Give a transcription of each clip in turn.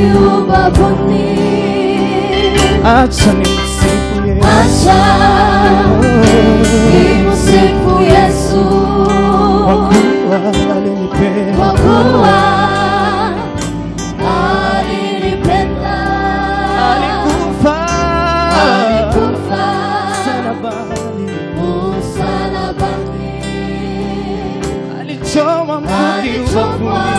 ubavuni. Acha nimsifu Yesu, Acha nimsifu Yesu, kwa kuwa alinipenda, kwa kuwa alinipenda. alikufa msalabani, alichoma mkuki ubavuni.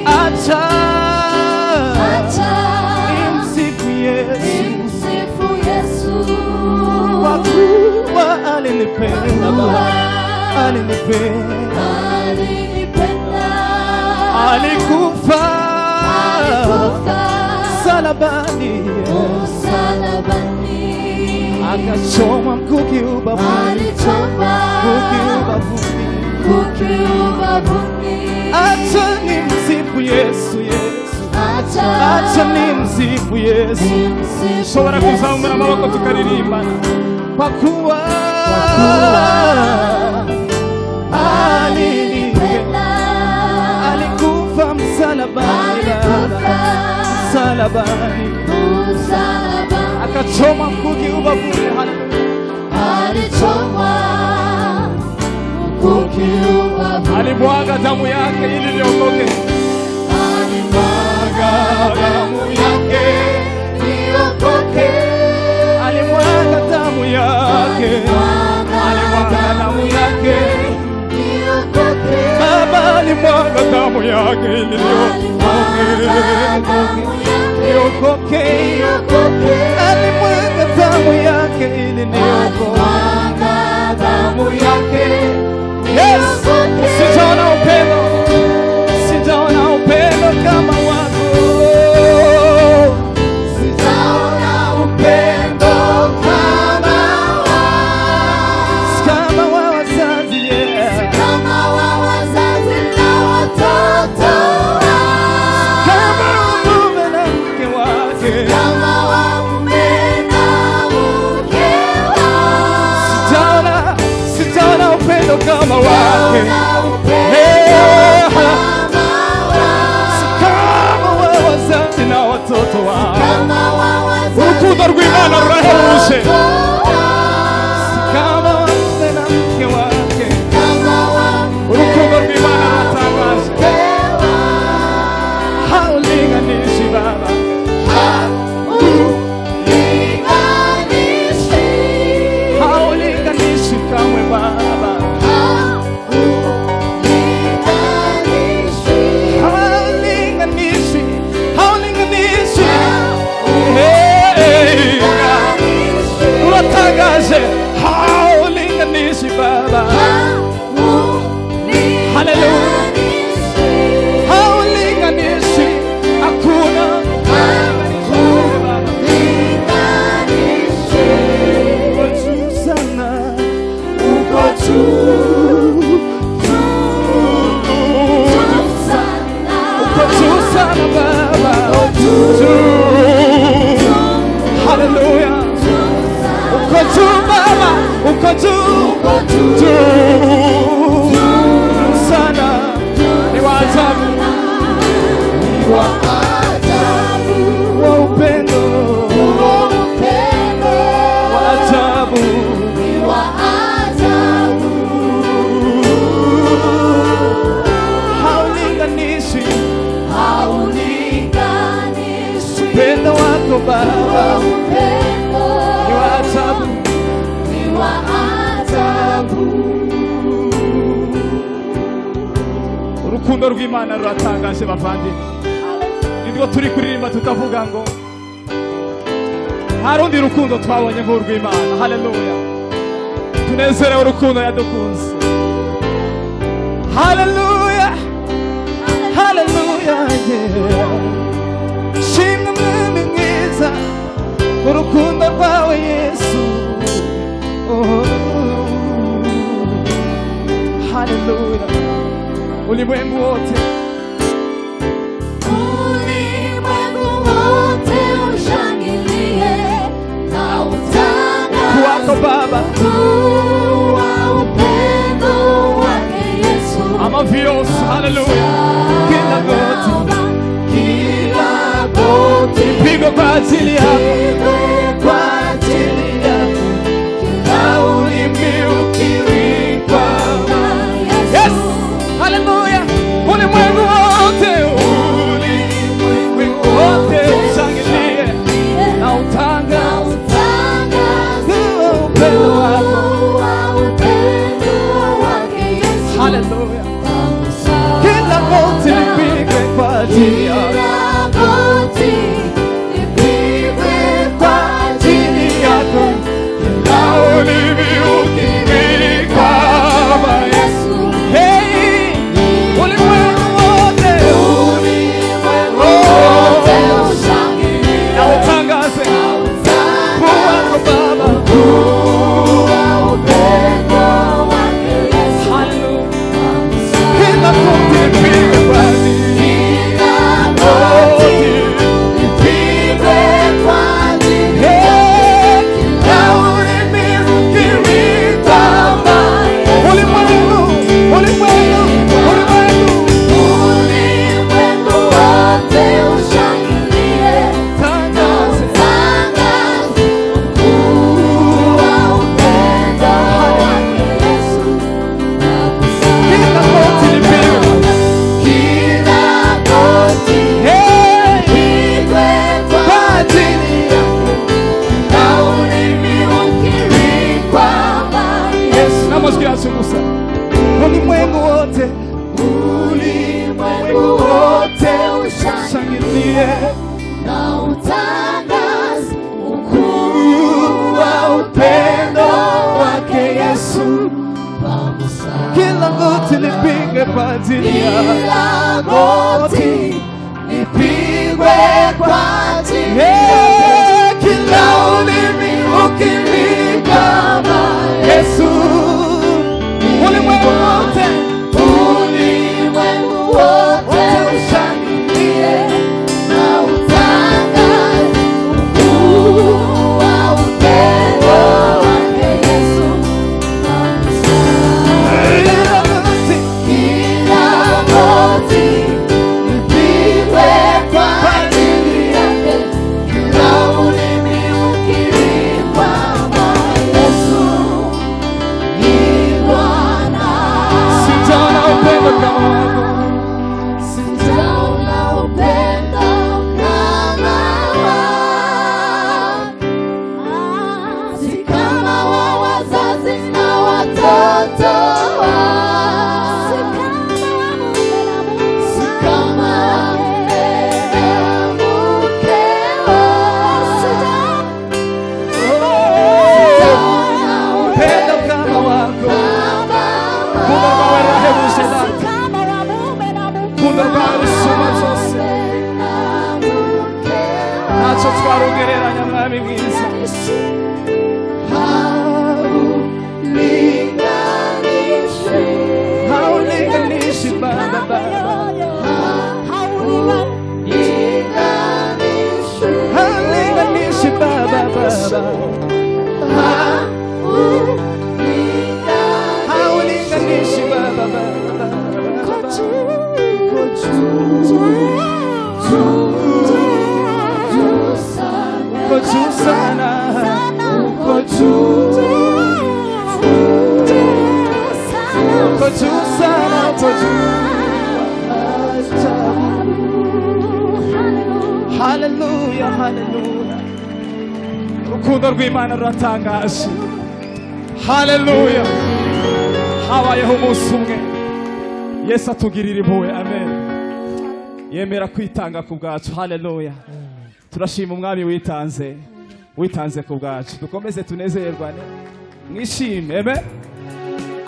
Acha nimsifu Yesu, kwa kuwa alinipenda, alikufa msalabani, akachoma mkuki ubavuni. Acha nimsifu Yesu, acha nimsifu Yesu. Shobora kuzamura amaboko tukaririmba, kwa kuwa alinipenda, alikufa msalabani, akachoma mkuki ubavuni. Alimwaga damu yake ili niokoke, alimwaga damu yake niokoke, alimwaga damu yake, alimwaga damu yake niokoke. Baba alimwaga damu yake ili niokoke, alimwaga damu yake ili niokoke. Yes, sijaona upendo, sijaona upendo kama wako, sijaona upendo kama wa wazazi, kama wa wazazi na watoto, kama mume na mke wake, kama wa mume na mke wake. Sijaona upendo kama wake, kama wa wazazi na watoto wao. Urukundo rw'Imana rurahebuje, kama wa mume na mke wake. Urukundo rw'Imana ruratangaje, haulinganishi Baba, haulinganishi kamwe Baba, uratangaje, haulinganishi Baba. Haleluya, haulinganishi, hakuna sana, uko juu sana Baba, haleluya, uko juu Baba, uko juu sana. Ni wa ajabu, wa upendo, wa ajabu, haulinganishi upendo wako Baba, ni wa ajabu. Urukundo rw'Imana ruratangaje bavandimwe, nirwo turi kuririmba tutavuga ngo nta rundi rukundo twabonye nk'urw'Imana. Haleluya, tunezerewe urukundo yadukunze. Haleluya, haleluya, shimwe mwami mwiza, urukundo rwawe Yesu. Haleluya, ulimwengu wote ushangilie na utangaze kuwako Baba, kuwa upendo wake Yesu. Ama viosa Haleluya. Kila goti lipigwe kwa ajili yako, kwa ajili yako. Kila ulimi ukiri kwamba yes. Haleluya. Ulimwengu wote, ulimwengu wote ushangilie na utangaze upendo wako. Haleluya. Kila goti lipigwe kwa ajili yako, kila ulimi ukiri kwamba Yesu. Hey, ulimwengu wote na utangaze kuwako Baba. Haleluya. Kila goti lipigwe kwa ajili ulimwengu wote ushangilie na utangaze ukuu wa upendo wake Yesu. Kila goti lipigwe kwa ajili yako, kila goti lipigwe kwa ajili yako, kila ulimi ukiri kwamba Yesu. Ulimwengu wote ushangilie na utangaze ukuu wa upendo wake Yesu. Kila goti lipigwe kwa ajili yake, kila ulimi ukiri kwamba Yesu ni Bwana. sijaona upendo kama wako, sijaona upendo kama wako, si kama wa wazazi na watoto wao, si kama mume na mkeo. Sijaona upendo kama wako. Kuna mawarehemu shetani, kuna barusuma zose nacho twarongereranya mwami mwiza. Haulinganishi Baba, haulinganishi Baba, haulinganishi Baba. Uko juu sana, uko juu, uko juu sana, uko juu. Haleluya, haleluya. Urukundo rw'Imana ruratangaje. Haleluya. Habayeho umunsi umwe Yesu atugirira impuhwe. Amen. Yemera kwitanga ku bwacu. Haleluya. Turashima umwami witanze ku bwacu. Dukomeze tunezerwane, mwishime. Amen.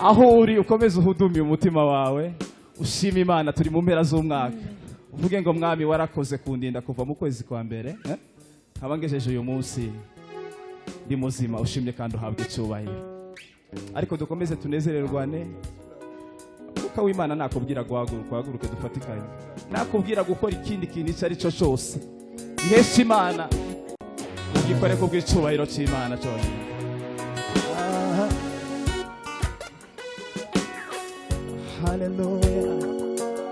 Aho uri ukomeze uhudumiye umutima wawe, ushima Imana. Turi mu mpera z'umwaka, uvuge ngo mwami warakoze kundinda kuva mu kwezi kwa mbere, abangejeje uyu munsi ndi muzima. Ushimye kandi uhabwe icyubahiro. Ariko dukomeze tunezererwane. Uko w'Imana nakubwira guhaguruke dufatikanye, nakubwira gukora ikindi kintu icyo ari cyo cyose gihesha Imana, ugikore ku bw'icyubahiro cy'Imana cyonyine. Haleluya.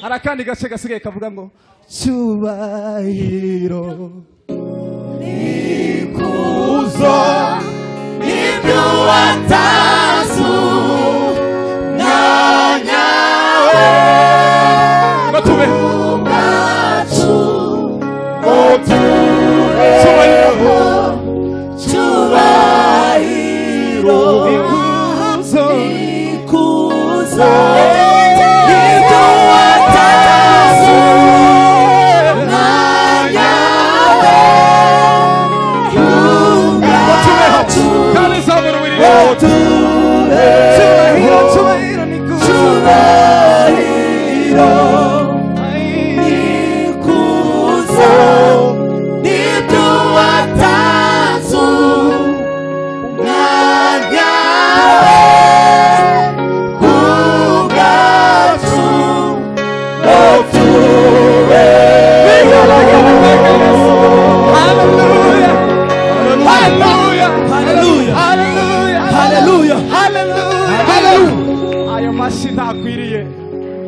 하락한 이가 제가 쓰게 가부간 거 주와이로 이고서 이묘한 다수 나냐에 마토베 마주 모두에 주와이로 이고서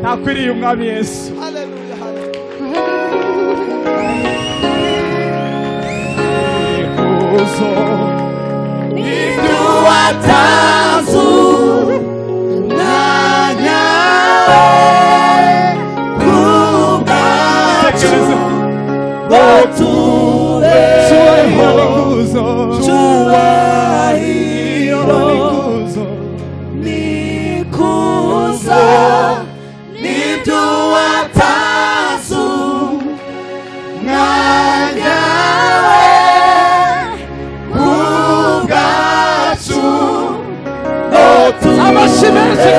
ntakwiriye umwami Yesu. Hallelujah, hallelujah. ikuzo Ibyo watanze umwanya kubwacu tekereza ngo tube cyubahiro cyubahiro ikuzo n'ikuzo n'ibyo watanze umwanya kubwacu ngo tube amashyi menshi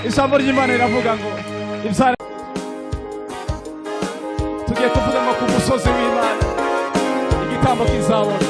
ijambo ry'Imana riravuga ngo ibyara tugiye kuvuga ngo ku musozi w'Imana igitambo kizabona.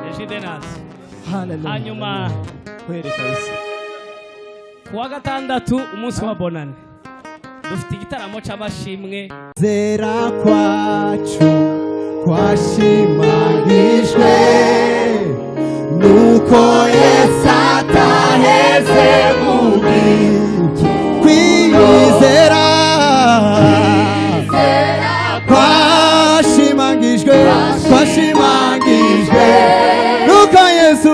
Regidenasi. Hallelujah. Hanyuma Kweli kabisa. kuwa gatandatu umunsi wa bonane dufite igitaramo cy'amashimwe. Zera kwacu kwashimagijwe nuko Yesu ataheze mubi kwizera kwashimagijwe nuko Yesu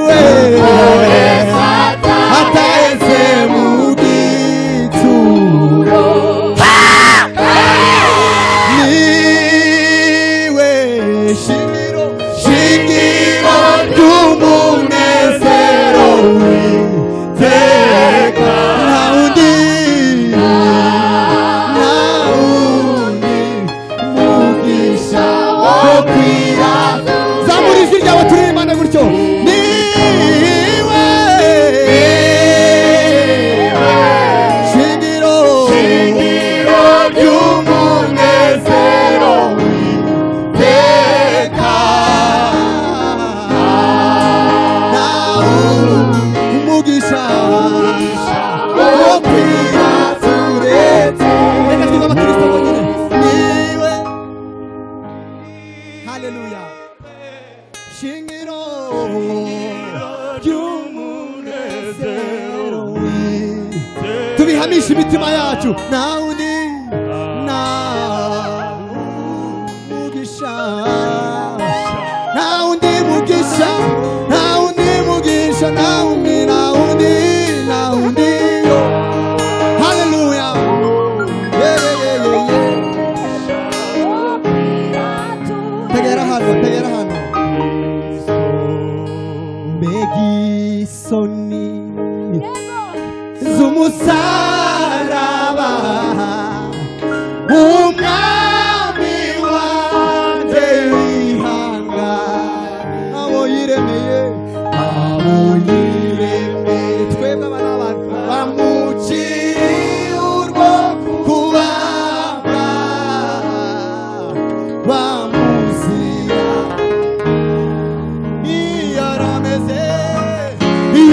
ataheze mubi shingiro ry'umunezero w'iteka ntawundi mugisha wo kwira zamura ijwi ryawe turirimbane gutyo niwe shingiro ry'umunezero Hallelujah. Shingiro ry'umunezero tubihamisha imitima yacu nawundi mugisha nawundi mugisha Hallelujah. Tegera hano Megisoni z'umusaraba umwami wanjye wihanga abo yiremeye twebwe abana b'abantu bamuciye urwo kubambwa bamuzira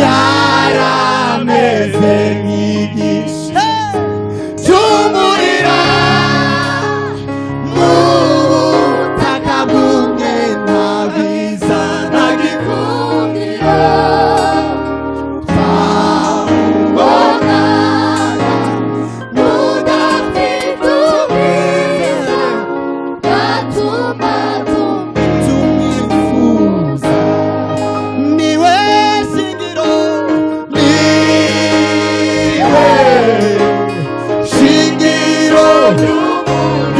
yarameze nk'igice cy'umuriro mu butaka bwumye nta bwiza nta gikundiro twawubonaga mudafite ubwiza bwatuma tumwifuza niwe shingiro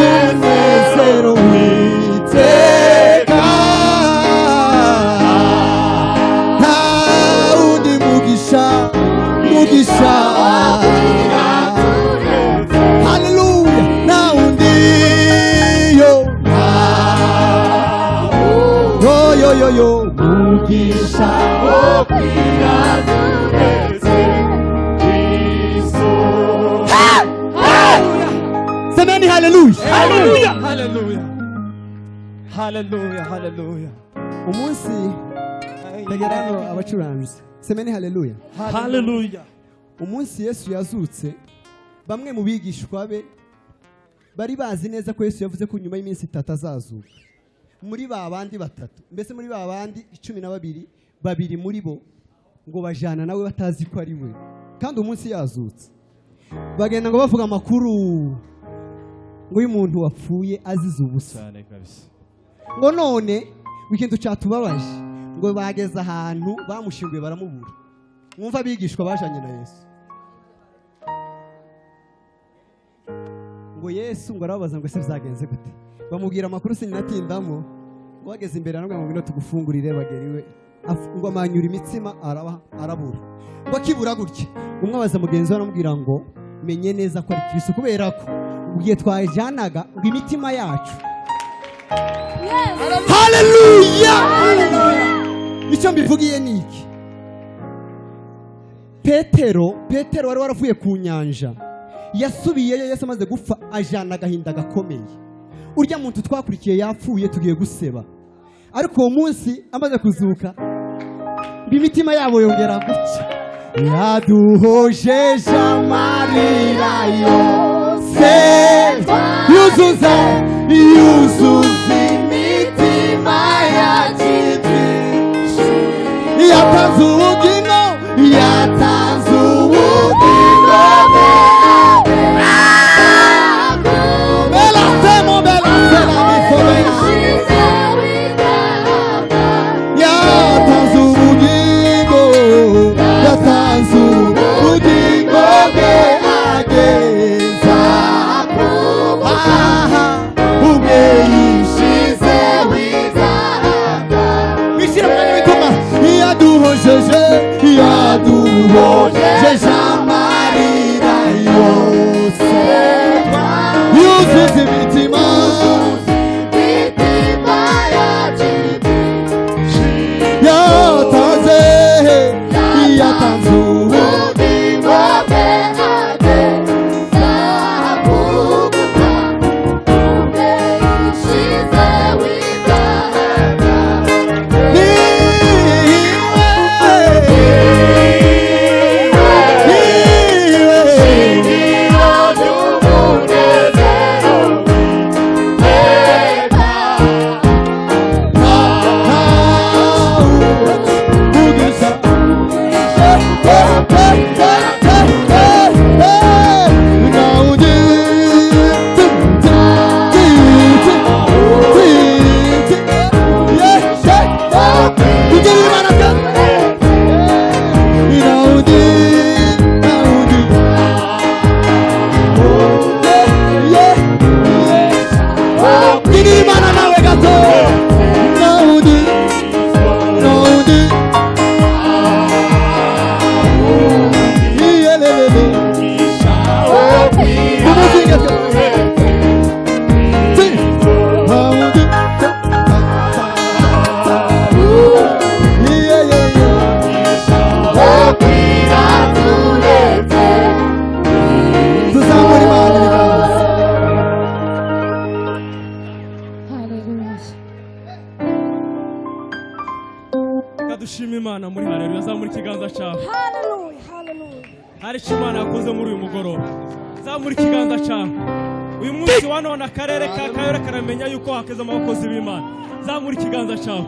ry'umunezero w'iteka nta wundi mugisha Hallelujah. Nta wundi yo mugisha wo semeni Hallelujah. umunsi tegerano abacuranzi semeni haleluya umunsi Yesu yazutse bamwe mu bigishwa be bari bazi neza ko Yesu yavuze ko nyuma y'iminsi 3 azazuka muri babandi batatu mbese muri babandi 12 babiri muri bo ngo bajana nawe batazi ko ari we kandi umunsi yazutse bagenda ngo bavuga amakuru ngo uyu muntu wapfuye azize ubusa ngo none ikintu cyatubabaje ngo bageze ahantu bamushinguye baramubura mwumva abigishwa bajanye na Yesu ngo Yesu ngo arababaza ngo ese byagenze gute bamubwira amakuru sinatindamo ngo bageze imbere anabwa ngo ngino tugufungurire bageriwe ngo amanyura imitsima arabura ngo akibura gutya umwe abaza mugenzi we aramubwira ngo menye neza ko ari Kristo kubera ko ugiye twajanaga ngo imitima yacu Hallelujah. Icyo mbivugiye niki Petero wari waravuye ku nyanja yasubiyeyo Yesu amaze gupfa ajana agahinda gakomeye urya muntu twakurikiye yapfuye tugiye guseba ariko uwo munsi amaze kuzuka imitima yabo yongera guca yaduhojeje amarira yose yuzuza imitima yacu yatanze ubugingo yatanze ubugingo belasemo belasela bifobera yatanze ubugingo yatanze ubugingo bwe ageza ubwe yishize wizahanga wishyira mu mwanya w'ituma yaduhojeje amarira yose yuzuza imitima yatanze ubugingo bwe ageza kuguka ubwe yishize wizahanga dushima Imana muri haleluya. Zamura ikiganza cyawe. Hari icyo Imana yakoze muri uyu mugoroba. Zamura ikiganza cyawe. Uyu munsi wa none akarere ka Kayore karamenya yuko hakezemo abakozi b'Imana. Zamura ikiganza cyawe.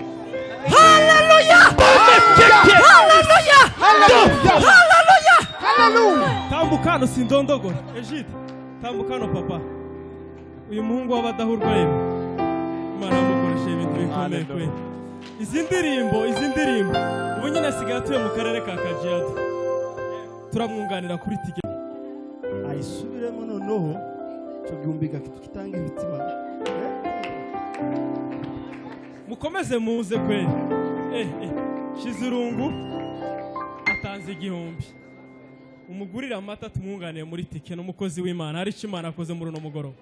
Haleluya! Haleluya! Tambukano sindondogora. Ejide, tambukano papa. Uyu muhungu w'abadahurwa yewe. Imana yamukoresha ibintu bikomeye kwe. Izi ndirimbo ubu nyine asigaye atuye mu karere ka Kajiado. Turamwunganira kuri tike ayisubiremo noneho cyo byumbiga kitanga imitima mukomeze muze kwe Shizirungu atanze 1000 umugurira amata tumwunganiye muri tike n'umukozi w'Imana. Hari icyo Imana akoze muri uno mugoroba.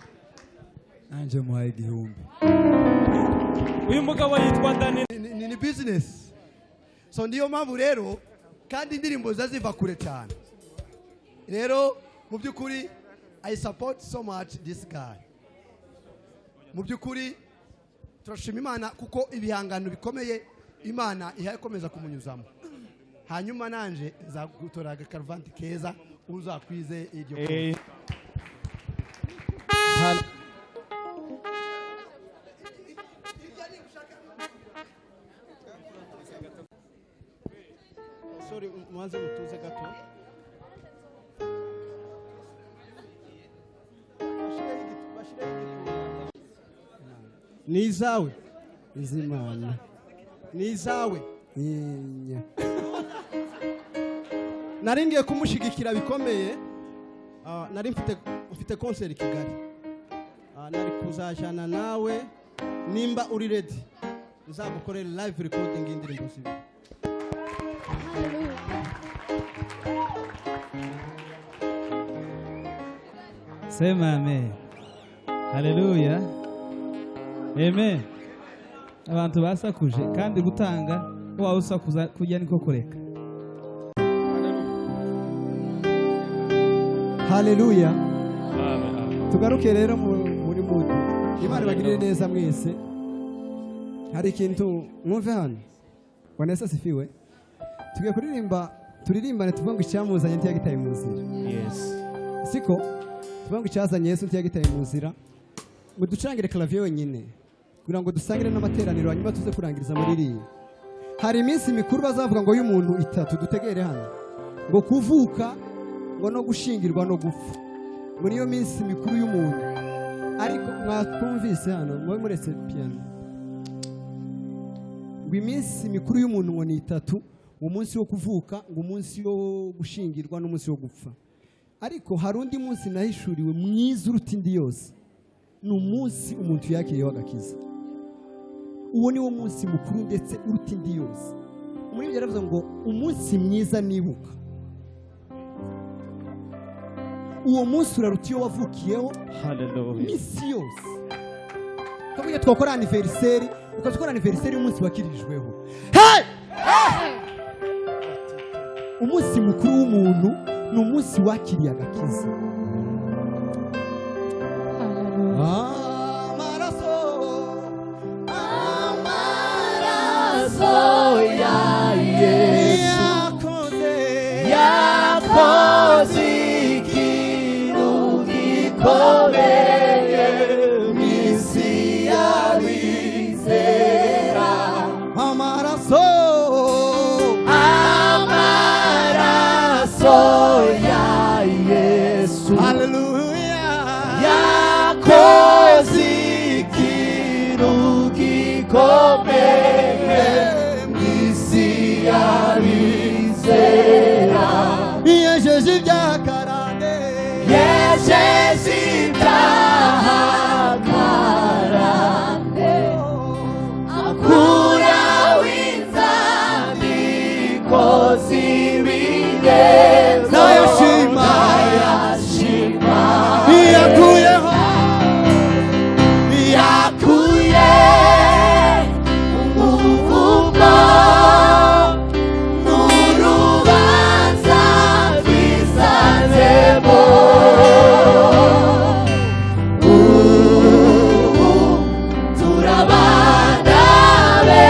Anje muhaye 1000. Uyu mugabo yitwa Daniel ni business, so ndiyo mpamvu rero kandi indirimbo zaziva kure cyane. Rero mu byukuri I support so much this guy. Mu byukuri turashima Imana kuko ibihangano bikomeye Imana ihakomeza kumunyuzamo. Hanyuma nanje nzagutora agakarvanti keza uzakwize iryo sorry, mwanze mutuze gato. Ni izawe izimana, ni izawe. Nari ngiye kumushigikira bikomeye. Nari mfite concert Kigali. Nari kuzajana nawe nimba uri ready. Nzagukorera live recording indirimbo zibi. Sema amen. Haleluya. Amen. Abantu basakuje kandi gutanga wawe usakuza kujya niko kureka. Haleluya. Amen. Tugaruke rero muri mudu. Imana bagirire neza mwese. hari ikintu mwumve hano Vanessa sifiwe tugiye turirimbane tuvuga ngo icyamuzanye ntiyagitaye mu nzira siko tuvuga ngo icyazanye Yesu ntiyagitaye mu nzira ngo ducurangire clavier wenyine kugira ngo dusangire n'amateraniro hanyuma tuze kurangiriza muri iriya hari iminsi mikuru bazavuga ngo y'umuntu itatu dutegere hano ngo kuvuka ngo no gushingirwa no gupfa muri iyo minsi mikuru y'umuntu ariko mwakumvise hano mwe muretse piano ngo iminsi mikuru y'umuntu ngo ni itatu umunsi wo kuvuka ngo umunsi wo gushingirwa n'umunsi wo gupfa ariko hari undi munsi nahishuriwe mwiza uruta indi yose ni umunsi umuntu yakiriyeho agakiza uwo ni wo munsi mukuru ndetse uruta indi yose muri ibyo yaravuze ngo umunsi mwiza nibuka uwo munsi uraruta iyo wavukiyeho iminsi yose kavuga twakora anniversaire ukazikora anniversaire y'umunsi wakirijweho umunsi mukuru w'umuntu ni umunsi wakiriye agakiza amaraso ya Yesu yakoze ikintu gikomeye mw'isi y'abizera amaraso ya Yesu hallelujah yakoze ikintu gikomeye mw'isi y'abizera yejeje ibyakarande yejeje ibyakarande akuraho inzandiko z'ibingenzo nayashima yakuyeho umuvumo n'urubanza twisanzemo ubu turabana be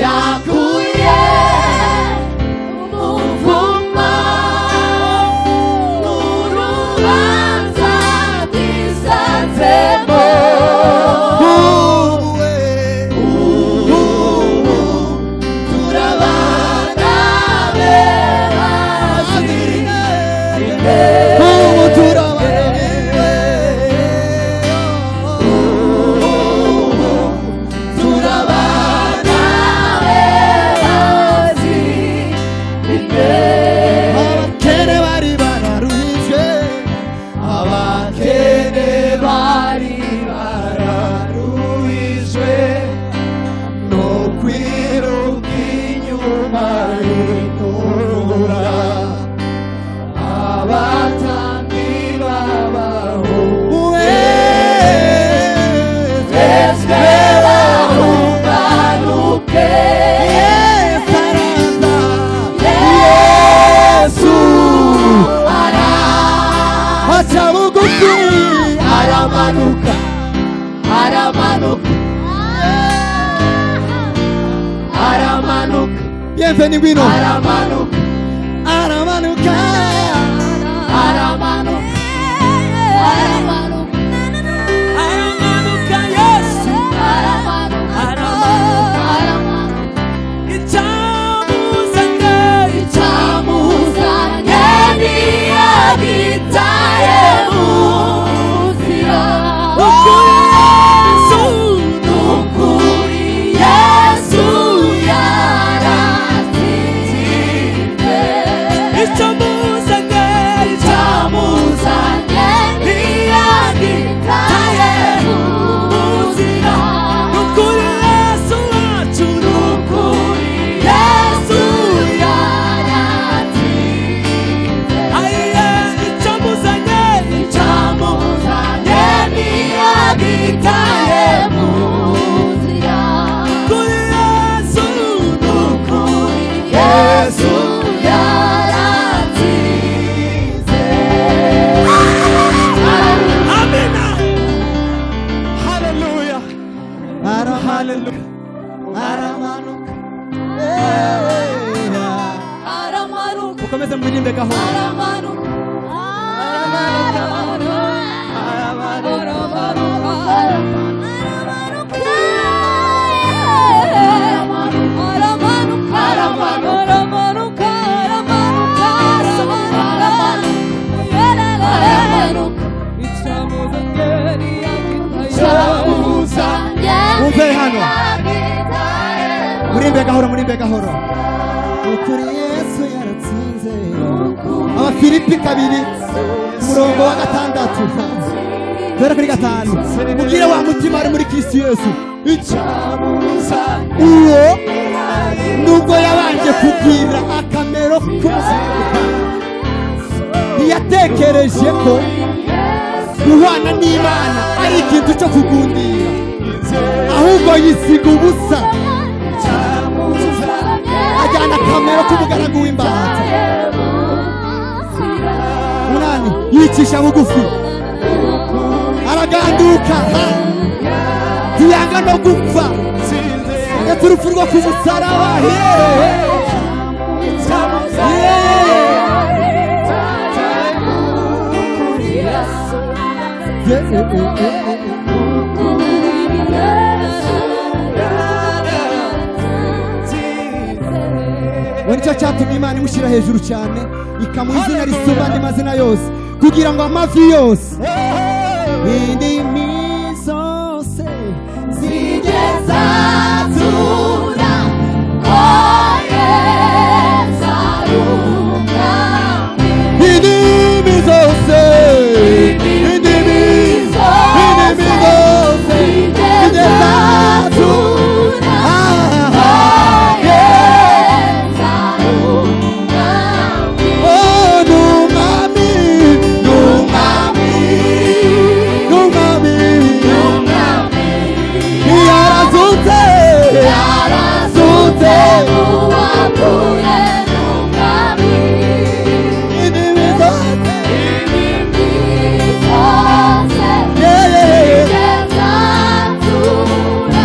yakuye umuvumo n'urubanza twisanzemo ubu turabana be abakene bari bararuhije abakene bari bararuhijwe no kwiruka inyuma y'intura abatambyi babaho twese bahunganuke Yesu aca bugufi aramanuka bienvenue ngwino aramanuka aramanuka Yesu icyamuzanye ntiyagitaye mu nzira n'ukuri Yesu yaratsinze icyamuzanye ntiyagitaye mu nzira n'ukuri Yesu wacu n'ukuri Yesu yaratsinze icyamuzanye ntiyagitaye haleluya aramanuka aramanuka ukomeze muririmbe gahoro aramanuka Umve hano murimbe gahoro ukuri Yesu yaratsinze Abafilipi 2 umurongo wa 6 dore kuri 5 mubwire wa mutima ari muri Kristo Yesu icyamuza uwo nubwo yabanje kugira akamero k'umuzimuka ntiyatekereje ko guhana n'Imana ari ikintu cyo kugundira ahubwo yisiga ubusa ajyana akamero k'umugaragu w'imbata munani yicisha bugufi araganduka ntiyanga no gupfa ndetse urupfu rwo ku musaraba nicyo cyatumye Imana imushyira hejuru cyane ikamuha izina risumba andi mazina yose kugira ngo amavi yose indimi zose zigeza tura oyeza rumami indimi zose indimi zose zigeza tura oyeza rumami oh numami numami numami rumami yarazutse yarazutse uwakuye rumami indimi zose indimi zose yeah. zigeza tura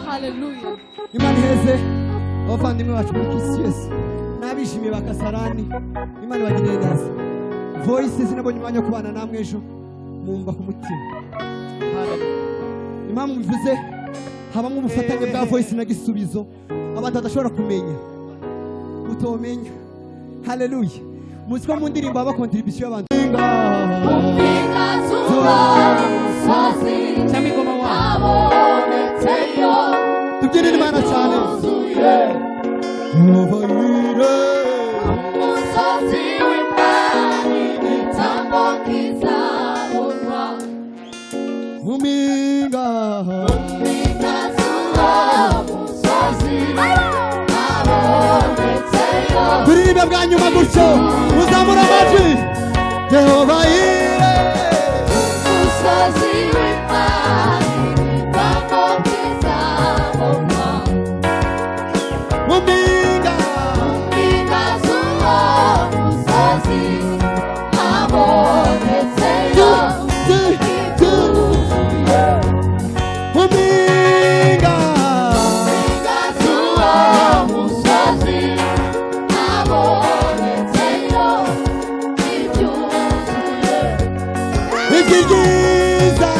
haleluya Imana iheze abavandimwe bacu muri Kristo Yesu n'abishimiye bakasarani Imana bagirire neza voice sinabonye umwanya wo kubana namwe ejo mumva ku mutima impamvu mvuze habamo ubufatanye bwa voice na gisubizo abantu badashobora kumenya mutomenya haleluya muzi ko mu ndirimbo haba contribution y'abantu tubyinire Imana cyane Muminga zuwa musozi ubushime bwa nyuma gutyo muzamura amajwi Yehova yire umusozi w'Imana bamwo bwiza bumva mu mpinga impinga z'uwo musozi habonetseyo ibyuzuye mu mpinga impinga z'uwo musozi habonetseyo ibyuzuye ijwi ryiza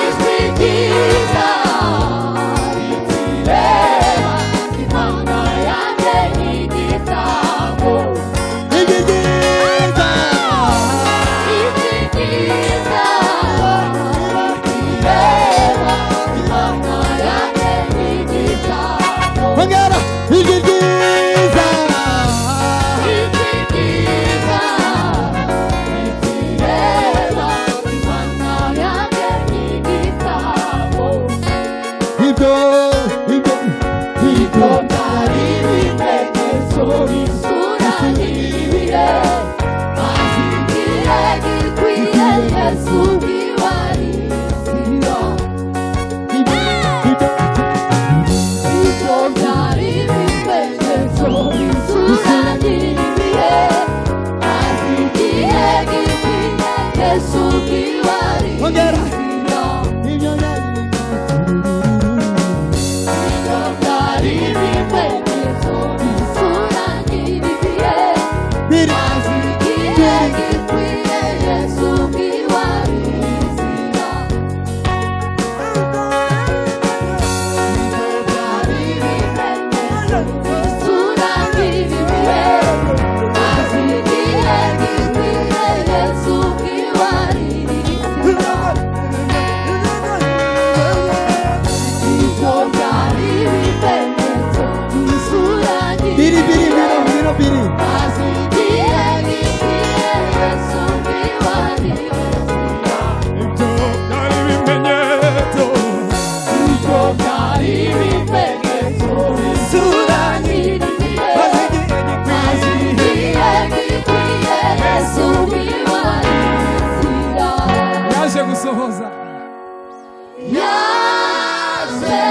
ijwi ryiza ritireba Imana yanjye nk'igitambo ijwi ryiza ijwi ryiza ritireba Imana yanjye nk'igitambo ongera ijwi ryiza ijwi ryiza ritireba Imana yanjye nk'igitambo ibyo ibyo byari ibimenyetso bisura n'ibihe maze igihe gikwiye Yesu bwibariziro ibyo byari ibimenyetso bisura n'ibihe maze igihe gikwiye Yesu ongera bwibariziro ibyo ibyo byari ibimenyetso bisura n'ibihe biri maze igihe gikwiye Yesu bwibariziro ibyo byari ibimenyetso bisura n'ibihe maze igihe gikwiye Yesu bwibariziro ibyo byari ibimenyetso bisura biri n'ibihe biri maze igihe gikwiye Yesu bwibariziro ibyo byari ibimenyetso ibyo byari ibimenyetso bisura n'ibihe maze igihe gikwiye Yesu bwibariziro yaje gusohoza yaje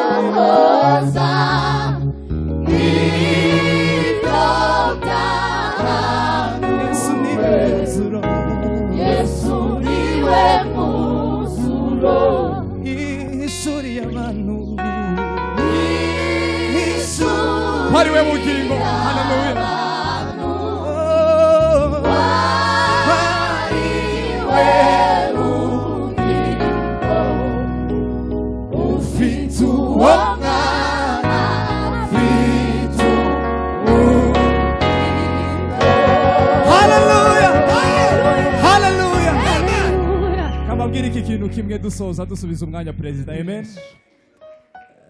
gusohoza ibyo byahanuwe Yesu niwe muzuro ishuri y'abantu ishuri ari we bugingo haleluya abantu wariwe bugingo ufite uwo mwana ufite haleluya haleluya kamabwira iki kintu kimwe dusoza dusubiza umwanya perezida amen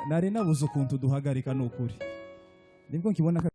nari nabuze ukuntu duhagarika ni ukuri nibwo nkibona